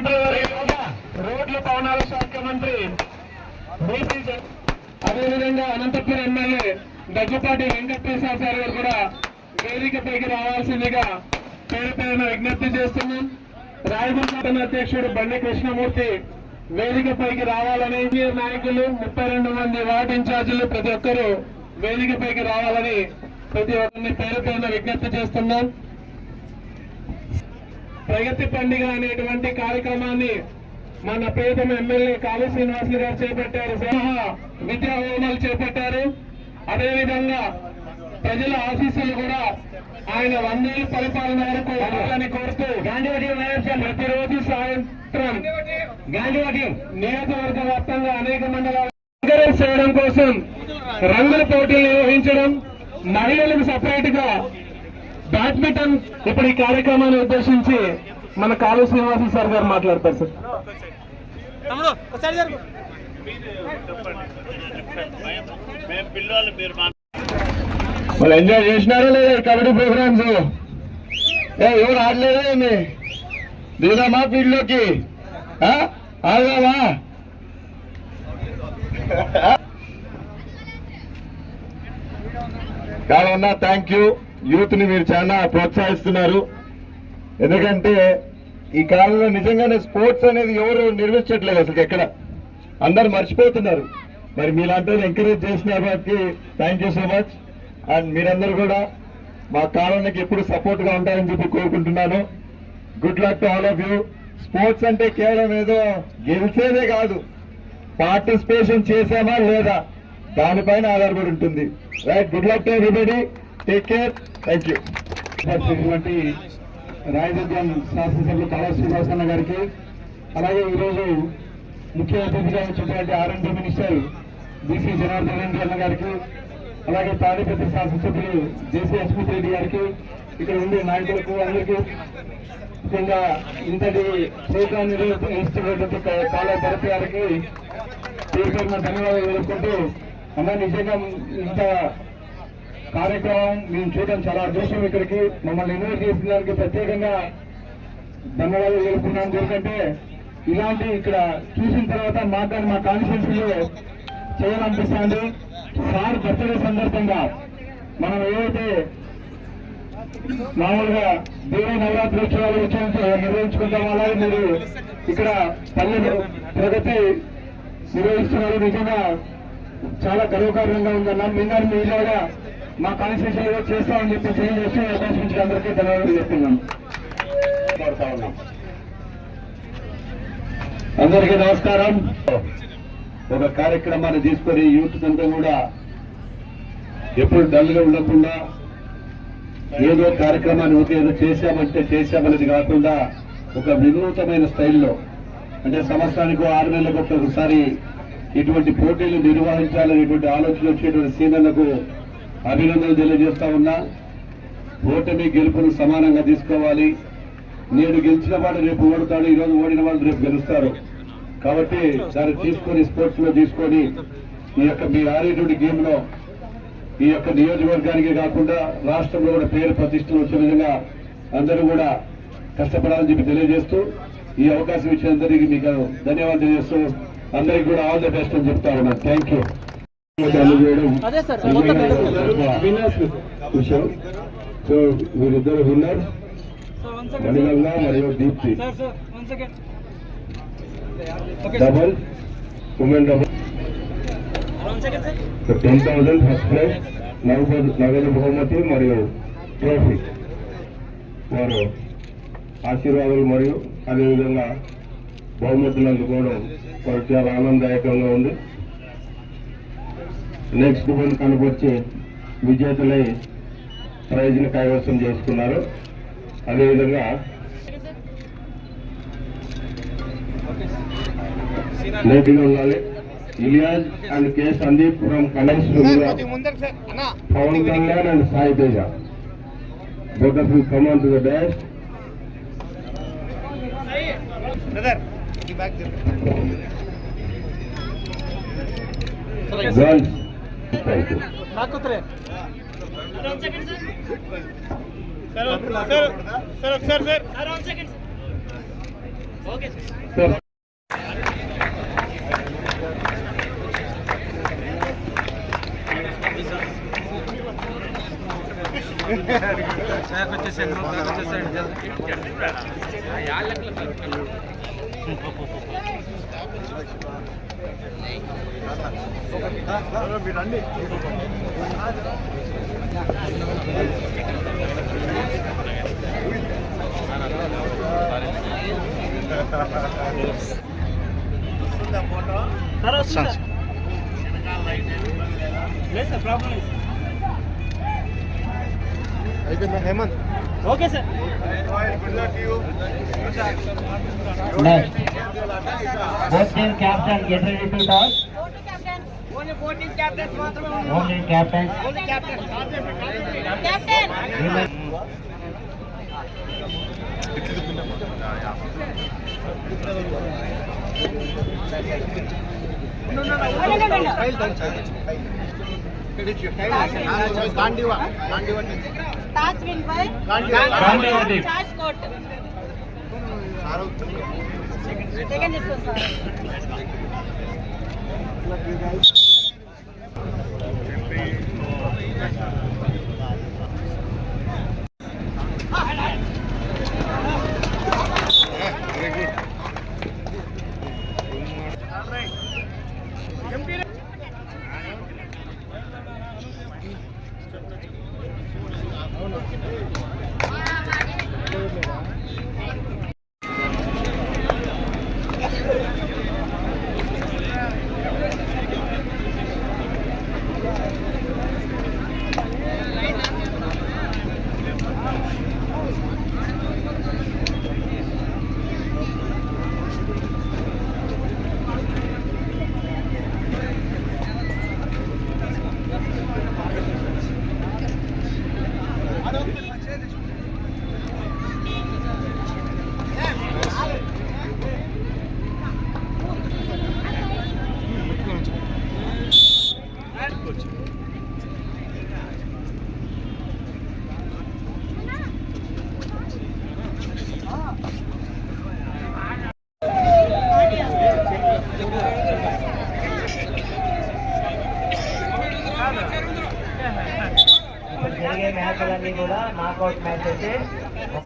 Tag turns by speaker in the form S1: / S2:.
S1: మంత్రి రోడ్ల భవనాల శాఖ మంత్రి అదేవిధంగా అనంతపురం ఎమ్మెల్యే దగ్గుపాటి వెంకటేశ్వర సార్ గారు కూడా వేదికపైకి రావాల్సిందిగా పేరు పేరున విజ్ఞప్తి చేస్తున్నాం. రాయదుర్గం అధ్యక్షుడు బండి కృష్ణమూర్తి వేదికపైకి రావాలని, నాయకులు 32 మంది వార్డు ఇన్ఛార్జీలు ప్రతి ఒక్కరూ వేదికపైకి రావాలని ప్రతి ఒక్కరిని పేరు పేరున విజ్ఞప్తి చేస్తున్నాం. ప్రగతి పండుగ అనేటువంటి కార్యక్రమాన్ని మన ప్రియతమ ఎమ్మెల్యే కాళీ శ్రీనివాసులు గారు చేపట్టారు. విద్యా హోమాలు చేపట్టారు. అదేవిధంగా ప్రజల ఆశీస్సులు కూడా ఆయన 100 ఏళ్ల పరిపాలన వరకు ఉండాలని కోరుతూ ప్రతిరోజు సాయంత్రం నియోజకవర్గ వ్యాప్తంగా అనేక మండలాలు ఎంకరేజ్ చేయడం కోసం రంగుల పోటీలు నిర్వహించడం, మహిళలకు సపరేట్ గా బ్యాడ్మింటన్. ఇప్పుడు ఈ కార్యక్రమాన్ని ఉద్దేశించి మన కాళీ శ్రీనివాసులు సార్ గారు మాట్లాడతారు. సార్ వాళ్ళు ఎంజాయ్ చేసినారా లేదా కబడ్డీ ప్రోగ్రామ్స్? ఎవరు ఆడలేదా ఏమి? దిగుదామా ఫీల్డ్లోకి? ఆడదామా? కాదన్నా, థ్యాంక్ యూ. యూత్ ని మీరు చాలా ప్రోత్సహిస్తున్నారు. ఎందుకంటే ఈ కాలంలో నిజంగానే స్పోర్ట్స్ అనేది ఎవరు నిర్వహించట్లేదు అసలు ఎక్కడ, అందరు మర్చిపోతున్నారు. మరి మీలాంటి ఎంకరేజ్ చేసినారు కాబట్టి thank you so much. And మీరందరూ కూడా మా కాలానికి ఎప్పుడు సపోర్ట్ గా ఉంటారని చెప్పి కోరుకుంటున్నాను. Good luck to all of you. Sports అంటే కేవలం ఏదో గెలిచేదే కాదు, పార్టిసిపేషన్ చేసామా లేదా దానిపైన ఆధారపడి ఉంటుంది. Right, good luck to everybody, take care, thank you. Rayadurgam శాసనసభ్యులు కాళీ శ్రీనివాసన్న గారికి, అలాగే ఈరోజు ముఖ్య అతిథిగా వచ్చినటువంటి ఆర్ఎండ్బి మినిస్టర్ బీసీ జనార్దన్ రెడ్డి అన్న గారికి, అలాగే తాడిపత్రి శాసనసభ్యులు జేసీ అస్మిత్ రెడ్డి గారికి, ఇక్కడ ఉండే నాయకులకు అందరికీ, ముఖ్యంగా ఇంతటి ప్రోగ్రాం నిర్వహిస్తున్నటువంటి కాళీ భరత్ గారికి పేరు పేరున ధన్యవాదాలు తెలుపుకుంటూ, అన్న నిజంగా ఇంత కార్యక్రమం మేము చూడడం చాలా అదృష్టం. ఇక్కడికి మమ్మల్ని ఇన్వైట్ చేసిన దానికి ప్రత్యేకంగా ధన్యవాదాలు తెలుపుకున్నాను. ఎందుకంటే ఇలాంటి ఇక్కడ చూసిన తర్వాత మాకు మా కాన్స్టిట్యూన్సీలో చేయాలనిపిస్తుంది. సార్ బర్త్డే సందర్భంగా మనం ఏదైతే మామూలుగా దేవీ నవరాత్రోత్సవాలు నిర్వహించుకుంటాం, అలాగే మీరు ఇక్కడ పల్లె ప్రగతి నిర్వహిస్తున్నారు. నిజంగా చాలా గర్వకారణంగా ఉందన్నా. మీందరూ మీలాగా మా కాన్స్టిట్యూన్సీలో చేస్తామని చెప్పి తెలియజేస్తూ అవకాశం ఇచ్చిన అందరికీ ధన్యవాదాలు చెప్తున్నాం. అందరికీ నమస్కారం. ఒక కార్యక్రమాన్ని తీసుకొని యూత్ అంతా కూడా ఎప్పుడు డల్ గా ఉండకుండా ఏదో కార్యక్రమాన్ని ఏదో చేశామంటే చేశామనేది కాకుండా ఒక వినూతమైన స్టైల్లో, అంటే సంవత్సరానికి 6 నెలలకు ఒకసారి ఇటువంటి పోటీలు నిర్వహించాలనేటువంటి ఆలోచన వచ్చేటువంటి సీనియర్లకు అభినందనలు తెలియజేస్తా ఉన్నా. ఓటమి గెలుపును సమానంగా తీసుకోవాలి. నేడు గెలిచిన వాడు రేపు ఓడుతాడు, ఈరోజు ఓడిన వాళ్ళు రేపు గెలుస్తారు. కాబట్టి దాన్ని తీసుకొని స్పోర్ట్స్ లో తీసుకొని ఈ యొక్క మీ ఆడేటువంటి గేమ్ లో ఈ యొక్క నియోజకవర్గానికి కాకుండా రాష్ట్రంలో కూడా పేరు ప్రతిష్టలు వచ్చే విధంగా అందరూ కూడా కష్టపడాలని చెప్పి తెలియజేస్తూ ఈ అవకాశం ఇచ్చిన అందరికీ మీకు ధన్యవాదాలు తెలియజేస్తూ అందరికీ కూడా ఆల్ ది బెస్ట్ అని చెప్తా ఉన్నాను. Thank you. సో వీరిద్దరు విన్నర్స్ మణిగంగా మరియు Deepti. Double women double 10,000 first prize, నగదు బహుమతి మరియు ట్రోఫీ. వారు ఆశీర్వాదాలు మరియు అదేవిధంగా బహుమతులు అందుకోవడం వారికి చాలా ఆనందదాయకంగా ఉంది. నెక్స్ట్ వన్ కనపరిచి విజేతలై ప్రైజ్ ని కైవసం చేసుకున్నారు. అదేవిధంగా నేటిగా ఉండాలి Ilyas and K Sandeep from connect, Pawan Kalyan and Sai Teja. both of you come on to the dash. Girls, thank you. Sir, 1 second. Sir
S2: అయిపోయిందా Hemanth? Okay sir.
S3: Next, both team captain get ready to toss.
S2: Only 14 captains మాత్రమే ఉన్నారు.
S3: Only captain.
S2: Only captain.
S4: Toss win by
S1: Gandhiva team.
S4: Charge Court. Second is sir.
S3: జరిగే మ్యాచ్లన్నీ కూడా knockout matches.